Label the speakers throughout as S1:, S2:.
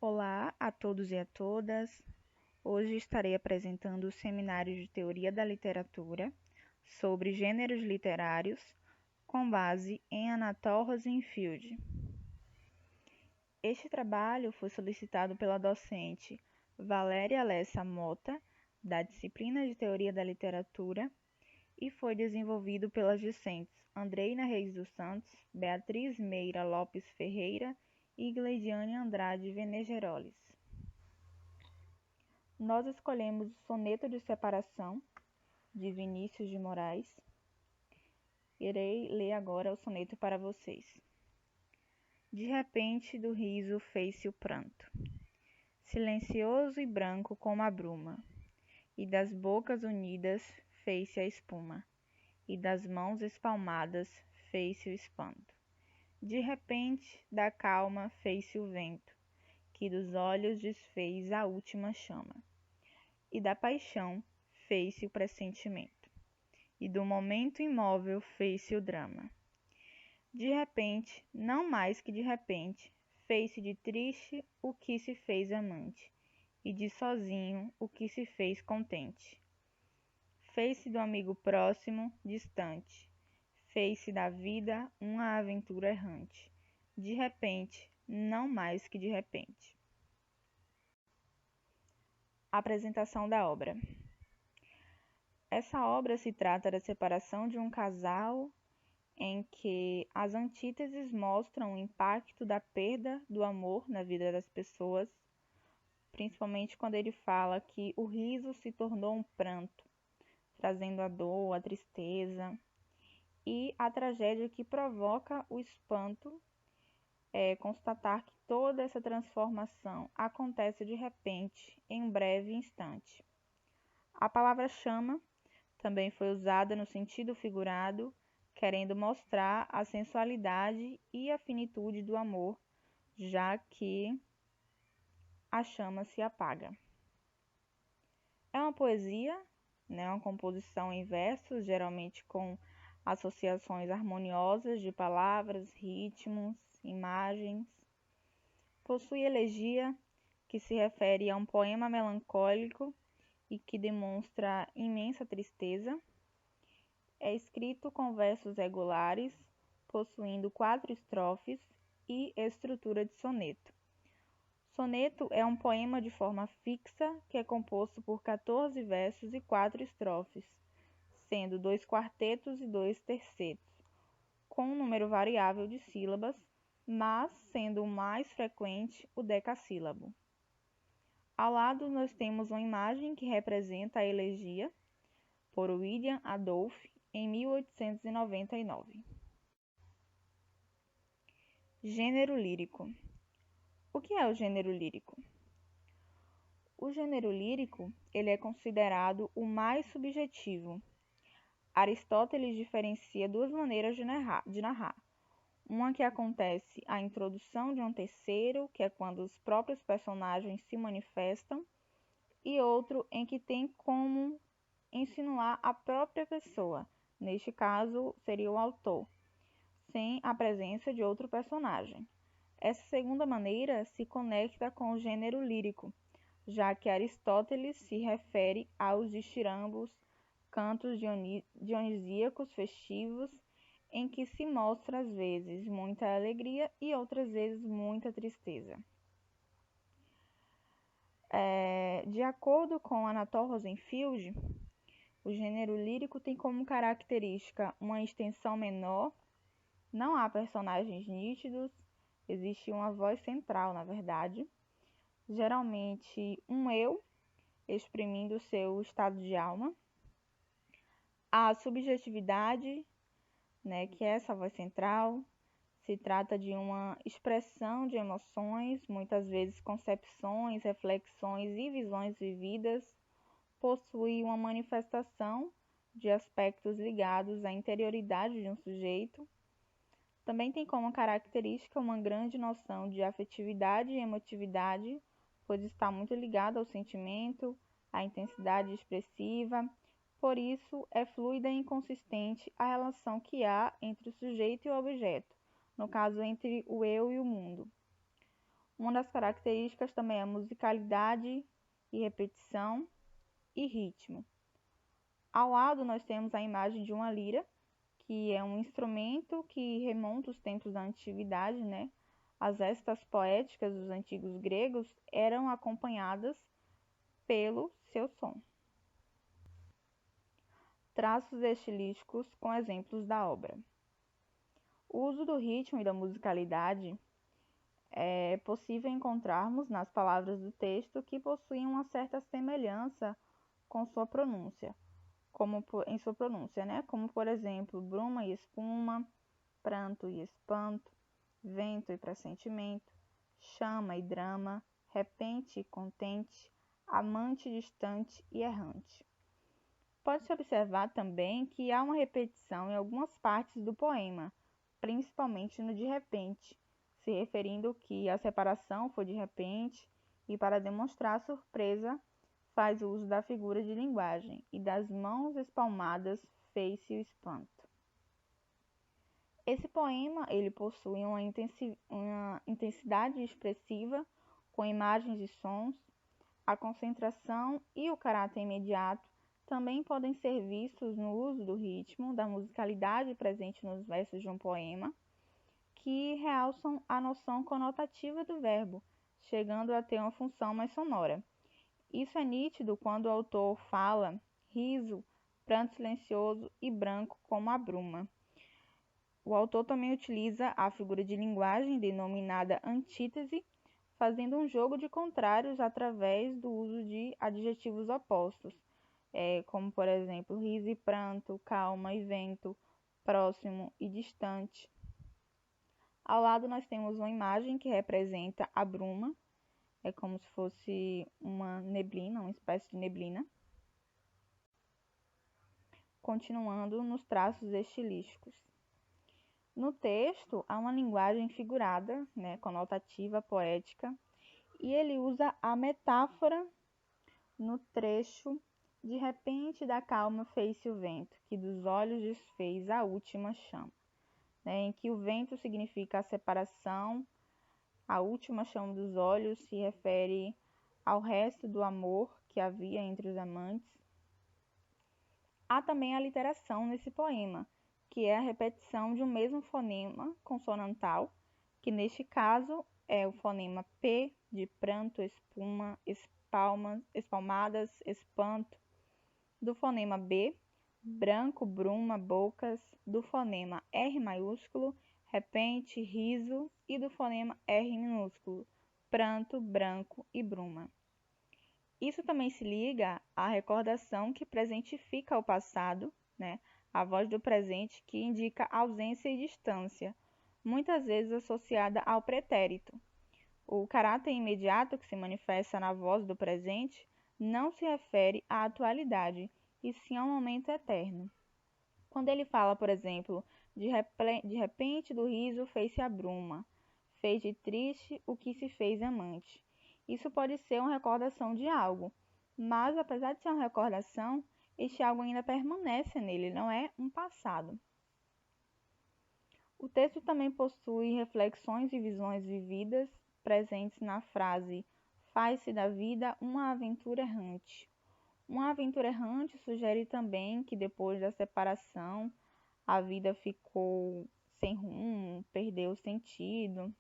S1: Olá a todos e a todas. Hoje estarei apresentando o seminário de Teoria da Literatura sobre gêneros literários com base em Anatole Rosenfield. Este trabalho foi solicitado pela docente Valéria Alessa Mota, da disciplina de Teoria da Literatura, e foi desenvolvido pelas discentes Andreina Reis dos Santos, Beatriz Meira Lopes Ferreira e Gleidiane Andrade Venegeroles. Nós escolhemos o Soneto de Separação, de Vinícius de Moraes. Irei ler agora o soneto para vocês. De repente, do riso fez-se o pranto, silencioso e branco como a bruma, e das bocas unidas fez-se a espuma, e das mãos espalmadas fez-se o espanto. De repente, da calma fez-se o vento, que dos olhos desfez a última chama. E da paixão fez-se o pressentimento, e do momento imóvel fez-se o drama. De repente, não mais que de repente, fez-se de triste o que se fez amante, e de sozinho o que se fez contente. Fez-se do amigo próximo, distante, fez-se da vida uma aventura errante. De repente, não mais que de repente. Apresentação da obra. Essa obra se trata da separação de um casal em que as antíteses mostram o impacto da perda do amor na vida das pessoas, principalmente quando ele fala que o riso se tornou um pranto, trazendo a dor, a tristeza, e a tragédia que provoca o espanto é constatar que toda essa transformação acontece de repente, em um breve instante. A palavra chama também foi usada no sentido figurado, querendo mostrar a sensualidade e a finitude do amor, já que a chama se apaga. É uma poesia, uma composição em versos, geralmente com associações harmoniosas de palavras, ritmos, imagens. Possui elegia, que se refere a um poema melancólico e que demonstra imensa tristeza. É escrito com versos regulares, possuindo 4 estrofes e estrutura de soneto. Soneto é um poema de forma fixa que é composto por 14 versos e 4 estrofes, sendo 2 quartetos e 2 tercetos, com um número variável de sílabas, mas sendo o mais frequente o decassílabo. Ao lado nós temos uma imagem que representa a elegia, por William Adolphe, em 1899. Gênero lírico. O que é o gênero lírico? O gênero lírico ele é considerado o mais subjetivo. Aristóteles diferencia 2 maneiras de narrar. Uma que acontece a introdução de um terceiro, que é quando os próprios personagens se manifestam, e outro em que tem como insinuar a própria pessoa, neste caso seria o autor, sem a presença de outro personagem. Essa segunda maneira se conecta com o gênero lírico, já que Aristóteles se refere aos ditirambos, cantos dionisíacos festivos, em que se mostra às vezes muita alegria e outras vezes muita tristeza. De acordo com Anatole Rosenfield, o gênero lírico tem como característica uma extensão menor, não há personagens nítidos, existe uma voz central, na verdade, geralmente um eu exprimindo seu estado de alma, a subjetividade, que é essa voz central, se trata de uma expressão de emoções, muitas vezes concepções, reflexões e visões vividas, possui uma manifestação de aspectos ligados à interioridade de um sujeito. Também tem como característica uma grande noção de afetividade e emotividade, pois está muito ligado ao sentimento, à intensidade expressiva. Por isso, é fluida e inconsistente a relação que há entre o sujeito e o objeto, no caso entre o eu e o mundo. Uma das características também é a musicalidade e repetição e ritmo. Ao lado nós temos a imagem de uma lira, que é um instrumento que remonta os tempos da antiguidade, né? As gestas poéticas dos antigos gregos eram acompanhadas pelo seu som. Traços estilísticos com exemplos da obra. O uso do ritmo e da musicalidade é possível encontrarmos nas palavras do texto que possuem uma certa semelhança com sua pronúncia, em sua pronúncia, né? Como por exemplo, bruma e espuma, pranto e espanto, vento e pressentimento, chama e drama, repente e contente, amante distante e errante. Pode-se observar também que há uma repetição em algumas partes do poema, principalmente no de repente, se referindo que a separação foi de repente e para demonstrar a surpresa faz uso da figura de linguagem e das mãos espalmadas fez-se o espanto. Esse poema ele possui uma intensidade expressiva com imagens e sons. A concentração e o caráter imediato também podem ser vistos no uso do ritmo, da musicalidade presente nos versos de um poema, que realçam a noção conotativa do verbo, chegando a ter uma função mais sonora. Isso é nítido quando o autor fala riso, pranto silencioso e branco como a bruma. O autor também utiliza a figura de linguagem denominada antítese, fazendo um jogo de contrários através do uso de adjetivos opostos, como por exemplo riso e pranto, calma e vento, próximo e distante. Ao lado nós temos uma imagem que representa a bruma, é como se fosse uma neblina, uma espécie de neblina. Continuando nos traços estilísticos. No texto, há uma linguagem figurada, né, conotativa, poética, e ele usa a metáfora no trecho de repente da calma fez-se o vento, que dos olhos desfez a última chama, né, em que o vento significa a separação, a última chama dos olhos se refere ao resto do amor que havia entre os amantes. Há também a literação nesse poema, que é a repetição de um mesmo fonema consonantal, que neste caso é o fonema P, de pranto, espuma, espalmadas, espanto, do fonema B, branco, bruma, bocas, do fonema R maiúsculo, repente, riso, e do fonema R minúsculo, pranto, branco e bruma. Isso também se liga à recordação que presentifica o passado, né? A voz do presente que indica ausência e distância, muitas vezes associada ao pretérito. O caráter imediato que se manifesta na voz do presente não se refere à atualidade, e sim ao momento eterno. Quando ele fala, por exemplo, de repente do riso fez-se a bruma, fez de triste o que se fez amante. Isso pode ser uma recordação de algo, mas apesar de ser uma recordação, este algo ainda permanece nele, não é um passado. O texto também possui reflexões e visões vividas presentes na frase faz-se da vida uma aventura errante. Uma aventura errante sugere também que depois da separação a vida ficou sem rumo, perdeu o sentido.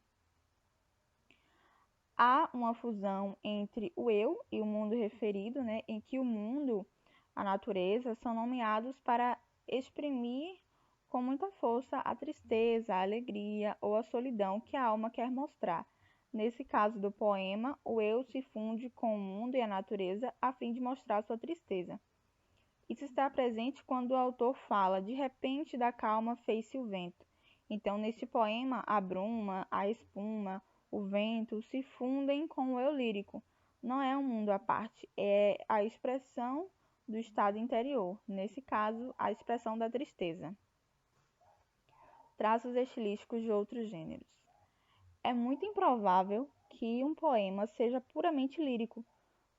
S1: Há uma fusão entre o eu e o mundo referido, né, em que o mundo, a natureza, são nomeados para exprimir com muita força a tristeza, a alegria ou a solidão que a alma quer mostrar. Nesse caso do poema, o eu se funde com o mundo e a natureza a fim de mostrar sua tristeza. Isso está presente quando o autor fala de repente da calma fez-se o vento. Então, neste poema, a bruma, a espuma, o vento se fundem com o eu lírico. Não é um mundo à parte, é a expressão do estado interior, nesse caso, a expressão da tristeza. Traços estilísticos de outros gêneros. É muito improvável que um poema seja puramente lírico,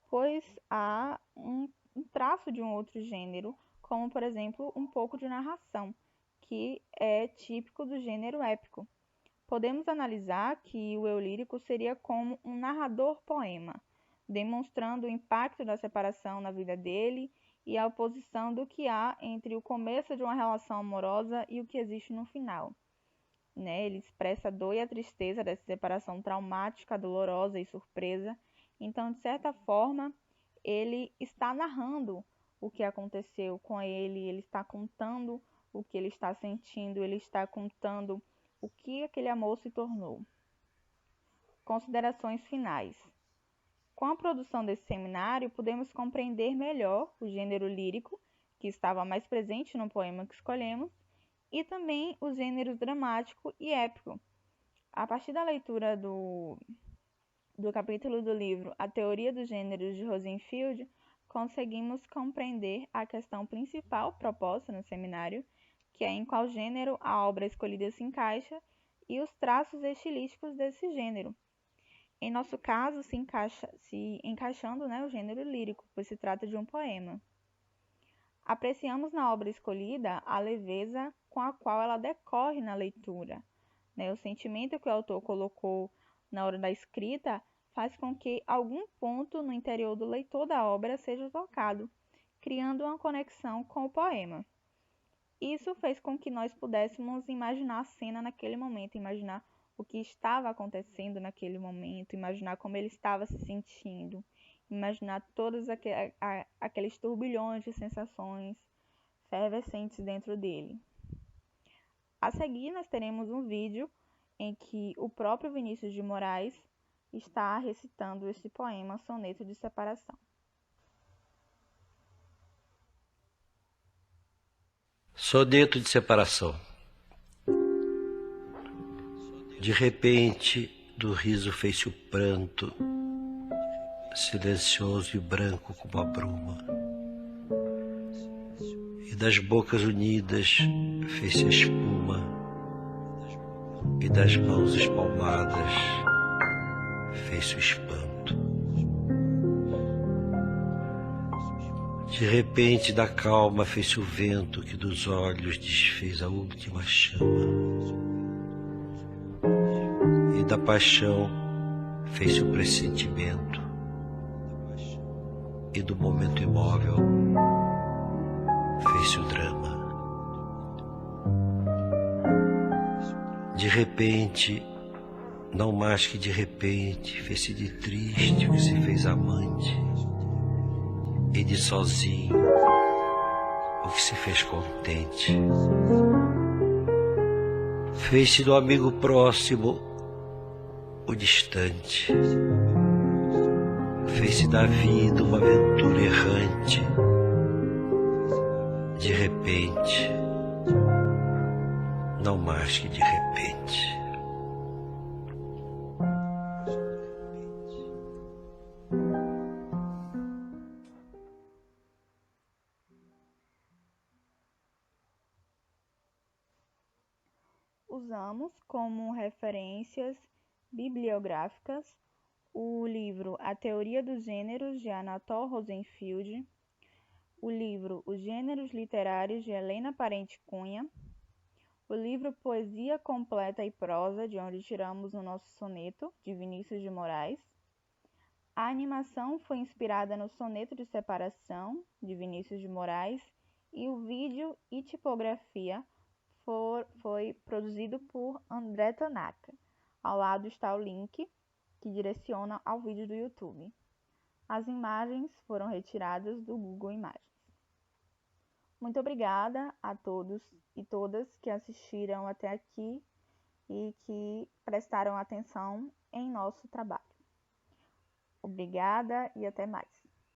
S1: pois há um traço de um outro gênero, como por exemplo um pouco de narração, que é típico do gênero épico. podemos analisar que o eu lírico seria como um narrador-poema, demonstrando o impacto da separação na vida dele e a oposição do que há entre o começo de uma relação amorosa e o que existe no final. Ele expressa a dor e a tristeza dessa separação traumática, dolorosa e surpresa. Então, de certa forma, ele está narrando o que aconteceu com ele está contando o que ele está sentindo, ele está contando o que aquele amor se tornou. Considerações finais. Com a produção desse seminário, podemos compreender melhor o gênero lírico, que estava mais presente no poema que escolhemos, e também os gêneros dramático e épico. A partir da leitura do capítulo do livro A Teoria dos Gêneros de Rosenfield, conseguimos compreender a questão principal proposta no seminário, que é em qual gênero a obra escolhida se encaixa e os traços estilísticos desse gênero. Em nosso caso, se encaixando o gênero lírico, pois se trata de um poema. Apreciamos na obra escolhida a leveza com a qual ela decorre na leitura. O sentimento que o autor colocou na hora da escrita faz com que algum ponto no interior do leitor da obra seja tocado, criando uma conexão com o poema. Isso fez com que nós pudéssemos imaginar a cena naquele momento, imaginar o que estava acontecendo naquele momento, imaginar como ele estava se sentindo, imaginar todos aqueles turbilhões de sensações efervescentes dentro dele. A seguir, nós teremos um vídeo em que o próprio Vinícius de Moraes está recitando este poema Soneto de Separação.
S2: Soneto de separação. De repente, do riso fez-se o pranto, silencioso e branco como a bruma. E das bocas unidas fez-se a espuma, e das mãos espalmadas fez-se o espanto. De repente, da calma fez-se o vento que dos olhos desfez a última chama. E da paixão fez-se o pressentimento, e do momento imóvel fez-se o drama. De repente, não mais que de repente, fez-se de triste o que se fez amante, e de sozinho o que se fez contente. Fez-se do amigo próximo o distante, fez-se da vida uma aventura errante. De repente, não mais que de repente.
S1: Usamos como referências bibliográficas o livro A Teoria dos Gêneros, de Anatole Rosenfield, o livro Os Gêneros Literários, de Helena Parente Cunha, o livro Poesia Completa e Prosa, de onde tiramos o nosso soneto, de Vinícius de Moraes. A animação foi inspirada no Soneto de Separação, de Vinícius de Moraes, e o vídeo e tipografia foi produzido por André Tanaka. Ao lado está o link que direciona ao vídeo do YouTube. As imagens foram retiradas do Google Imagens. Muito obrigada a todos e todas que assistiram até aqui e que prestaram atenção em nosso trabalho. Obrigada e até mais.